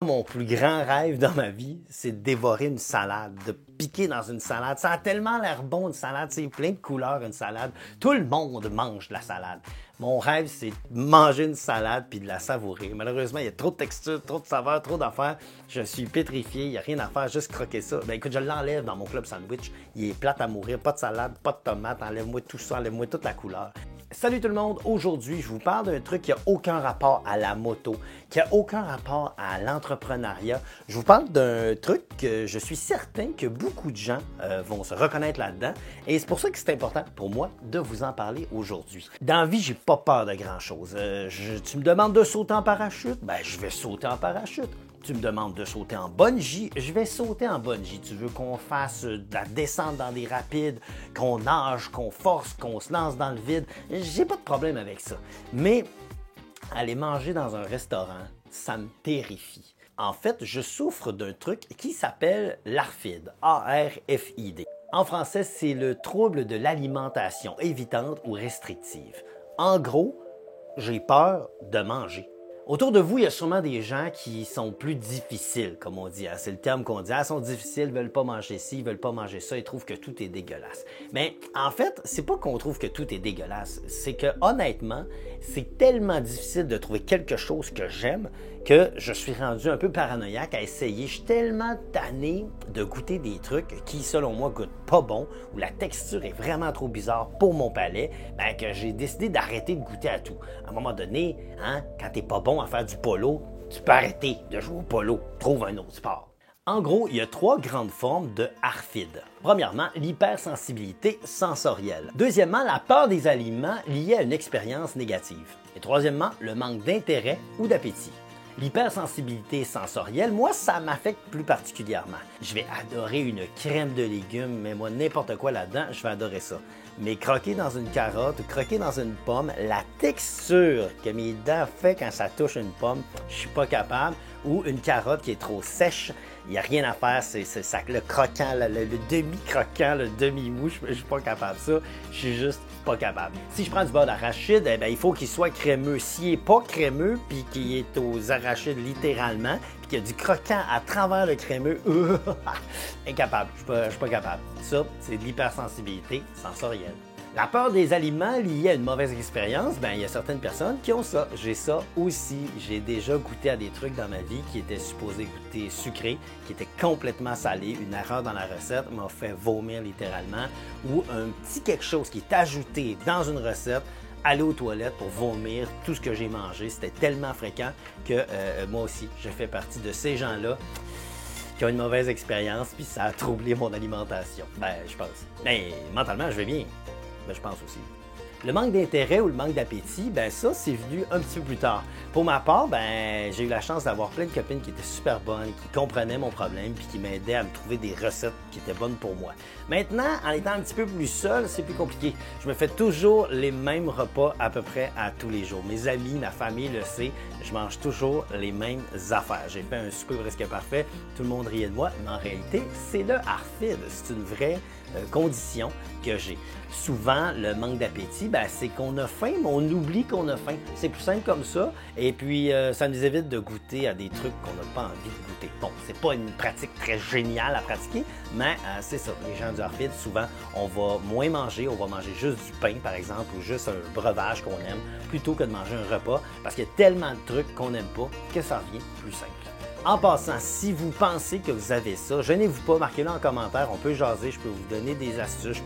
Mon plus grand rêve dans ma vie, c'est de dévorer une salade, de piquer dans une salade. Ça a tellement l'air bon, une salade, c'est plein de couleurs, une salade. Tout le monde mange de la salade. Mon rêve, c'est de manger une salade puis de la savourer. Malheureusement, il y a trop de textures, trop de saveurs, trop d'affaires. Je suis pétrifié, il n'y a rien à faire, juste croquer ça. Ben écoute, je l'enlève dans mon club sandwich. Il est plate à mourir, pas de salade, pas de tomate. Enlève-moi tout ça, enlève-moi toute la couleur. Salut tout le monde, aujourd'hui je vous parle d'un truc qui n'a aucun rapport à la moto, qui n'a aucun rapport à l'entrepreneuriat. Je vous parle d'un truc que je suis certain que beaucoup de gens vont se reconnaître là-dedans et c'est pour ça que c'est important pour moi de vous en parler aujourd'hui. Dans la vie, j'ai pas peur de grand-chose. Tu me demandes de sauter en parachute? Ben je vais sauter en parachute. Tu me demandes de sauter en bungee, je vais sauter en bungee. Tu veux qu'on fasse de la descente dans des rapides, qu'on nage, qu'on force, qu'on se lance dans le vide, j'ai pas de problème avec ça. Mais aller manger dans un restaurant, ça me terrifie. En fait, je souffre d'un truc qui s'appelle l'ARFID, A-R-F-I-D. En français, c'est le trouble de l'alimentation évitante ou restrictive. En gros, j'ai peur de manger. Autour de vous, il y a sûrement des gens qui sont plus difficiles, comme on dit. C'est le terme qu'on dit. Ils sont difficiles, ils veulent pas manger ci, ils veulent pas manger ça, ils trouvent que tout est dégueulasse. Mais en fait, c'est pas qu'on trouve que tout est dégueulasse. C'est que honnêtement, c'est tellement difficile de trouver quelque chose que j'aime que je suis rendu un peu paranoïaque à essayer. Je suis tellement tanné de goûter des trucs qui, selon moi, goûtent pas bon, où la texture est vraiment trop bizarre pour mon palais, que j'ai décidé d'arrêter de goûter à tout. À un moment donné, quand t'es pas bon à faire du polo, tu peux arrêter de jouer au polo. Trouve un autre sport. En gros, il y a trois grandes formes de ARFID. Premièrement, l'hypersensibilité sensorielle. Deuxièmement, la peur des aliments liée à une expérience négative. Et troisièmement, le manque d'intérêt ou d'appétit. L'hypersensibilité sensorielle, moi, ça m'affecte plus particulièrement. Je vais adorer une crème de légumes, mais moi, n'importe quoi là-dedans, je vais adorer ça. Mais croquer dans une carotte ou croquer dans une pomme, la texture que mes dents font quand ça touche une pomme, je suis pas capable. Ou une carotte qui est trop sèche, il n'y a rien à faire, c'est ça, le croquant, le demi-croquant, le demi-mou, je suis pas capable de ça, je suis juste pas capable. Si je prends du beurre d'arachide, il faut qu'il soit crémeux. S'il n'est pas crémeux, puis qu'il est aux arachides littéralement, puis qu'il y a du croquant à travers le crémeux, incapable, je suis pas capable. Ça, c'est de l'hypersensibilité sensorielle. La peur des aliments liés à une mauvaise expérience, il y a certaines personnes qui ont ça. J'ai ça aussi. J'ai déjà goûté à des trucs dans ma vie qui étaient supposés goûter sucré, qui étaient complètement salés. Une erreur dans la recette m'a fait vomir littéralement. Ou un petit quelque chose qui est ajouté dans une recette, aller aux toilettes pour vomir tout ce que j'ai mangé. C'était tellement fréquent que moi aussi, je fais partie de ces gens-là qui ont une mauvaise expérience, puis ça a troublé mon alimentation. Je pense. Mais mentalement, je vais bien. Je pense aussi. Le manque d'intérêt ou le manque d'appétit, ça, c'est venu un petit peu plus tard. Pour ma part, j'ai eu la chance d'avoir plein de copines qui étaient super bonnes, qui comprenaient mon problème puis qui m'aidaient à me trouver des recettes qui étaient bonnes pour moi. Maintenant, en étant un petit peu plus seul, c'est plus compliqué. Je me fais toujours les mêmes repas à peu près à tous les jours. Mes amis, ma famille le sait, je mange toujours les mêmes affaires. J'ai fait un souper presque parfait, tout le monde riait de moi, mais en réalité, c'est le ARFID. C'est une vraie condition que j'ai. Souvent, le manque d'appétit, c'est qu'on a faim, mais on oublie qu'on a faim. C'est plus simple comme ça. Et puis, ça nous évite de goûter à des trucs qu'on n'a pas envie de goûter. Bon, c'est pas une pratique très géniale à pratiquer, mais c'est ça. Les gens du ARFID, souvent, on va moins manger. On va manger juste du pain, par exemple, ou juste un breuvage qu'on aime, plutôt que de manger un repas, parce qu'il y a tellement de trucs qu'on n'aime pas que ça revient plus simple. En passant, si vous pensez que vous avez ça, gênez-vous pas, marquez-le en commentaire, on peut jaser, je peux vous donner des astuces,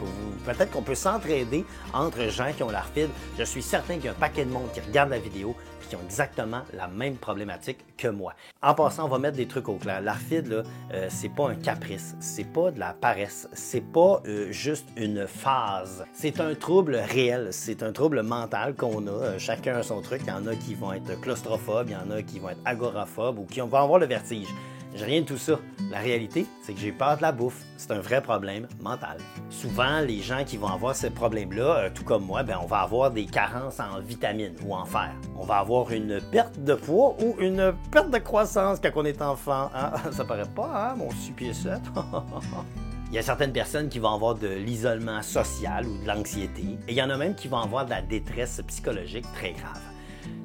peut-être qu'on peut s'entraider entre gens qui ont l'ARFID. Je suis certain qu'il y a un paquet de monde qui regarde la vidéo et qui ont exactement la même problématique que moi. En passant, on va mettre des trucs au clair. L'ARFID, là, c'est pas un caprice, c'est pas de la paresse, c'est pas juste une phase. C'est un trouble réel, c'est un trouble mental qu'on a. Chacun a son truc. Il y en a qui vont être claustrophobes, il y en a qui vont être agoraphobes ou qui vont avoir le vertige. J'ai rien de tout ça. La réalité, c'est que j'ai peur de la bouffe. C'est un vrai problème mental. Souvent, les gens qui vont avoir ce problème-là, tout comme moi, on va avoir des carences en vitamines ou en fer. On va avoir une perte de poids ou une perte de croissance quand on est enfant. Ça paraît pas, mon 6 pieds 7. Il y a certaines personnes qui vont avoir de l'isolement social ou de l'anxiété. Et il y en a même qui vont avoir de la détresse psychologique très grave.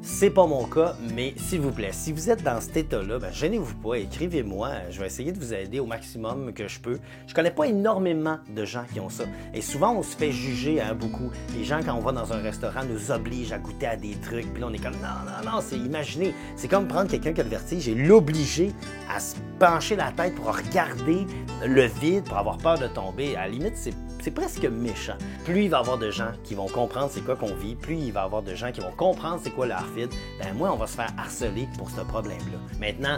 C'est pas mon cas, mais s'il vous plaît, si vous êtes dans cet état-là, ben, gênez-vous pas, écrivez-moi. Je vais essayer de vous aider au maximum que je peux. Je connais pas énormément de gens qui ont ça. Et souvent, on se fait juger beaucoup. Les gens, quand on va dans un restaurant, nous obligent à goûter à des trucs. Puis là, on est comme, non, c'est imaginé. C'est comme prendre quelqu'un qui a le vertige et l'obliger à se pencher la tête pour regarder le vide, pour avoir peur de tomber. À la limite, c'est presque méchant. Plus il va y avoir de gens qui vont comprendre c'est quoi qu'on vit, plus il va y avoir de gens qui vont comprendre c'est quoi le ARFID, ben moins on va se faire harceler pour ce problème-là. Maintenant,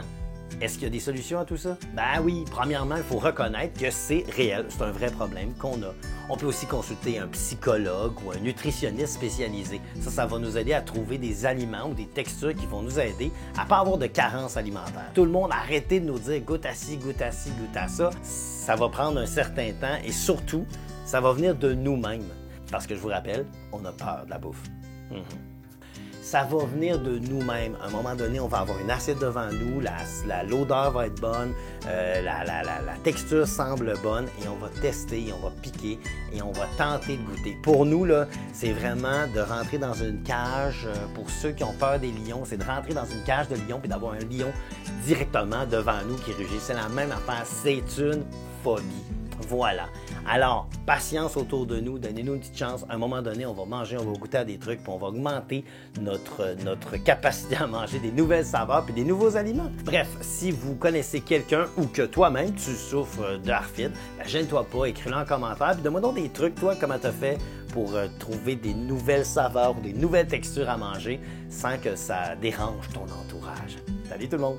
est-ce qu'il y a des solutions à tout ça? Ben oui, premièrement, il faut reconnaître que c'est réel, c'est un vrai problème qu'on a. On peut aussi consulter un psychologue ou un nutritionniste spécialisé. Ça va nous aider à trouver des aliments ou des textures qui vont nous aider à ne pas avoir de carence alimentaire. Tout le monde arrêtez de nous dire goûte à ci, goûte à ci, goûte à ça. Ça va prendre un certain temps et surtout, ça va venir de nous-mêmes. Parce que je vous rappelle, on a peur de la bouffe. Ça va venir de nous-mêmes. À un moment donné, on va avoir une assiette devant nous, l'odeur va être bonne, la texture semble bonne et on va tester, on va piquer et on va tenter de goûter. Pour nous, là, c'est vraiment de rentrer dans une cage. Pour ceux qui ont peur des lions, c'est de rentrer dans une cage de lion et d'avoir un lion directement devant nous qui rugit. C'est la même affaire, c'est une phobie. Voilà. Alors, patience autour de nous, donnez-nous une petite chance. À un moment donné, on va manger, on va goûter à des trucs, puis on va augmenter notre capacité à manger des nouvelles saveurs puis des nouveaux aliments. Bref, si vous connaissez quelqu'un ou que toi-même, tu souffres de ARFID, ben, gêne-toi pas, écris-le en commentaire, puis donne-moi donc des trucs, toi, comment tu as fait pour trouver des nouvelles saveurs ou des nouvelles textures à manger sans que ça dérange ton entourage. Salut tout le monde!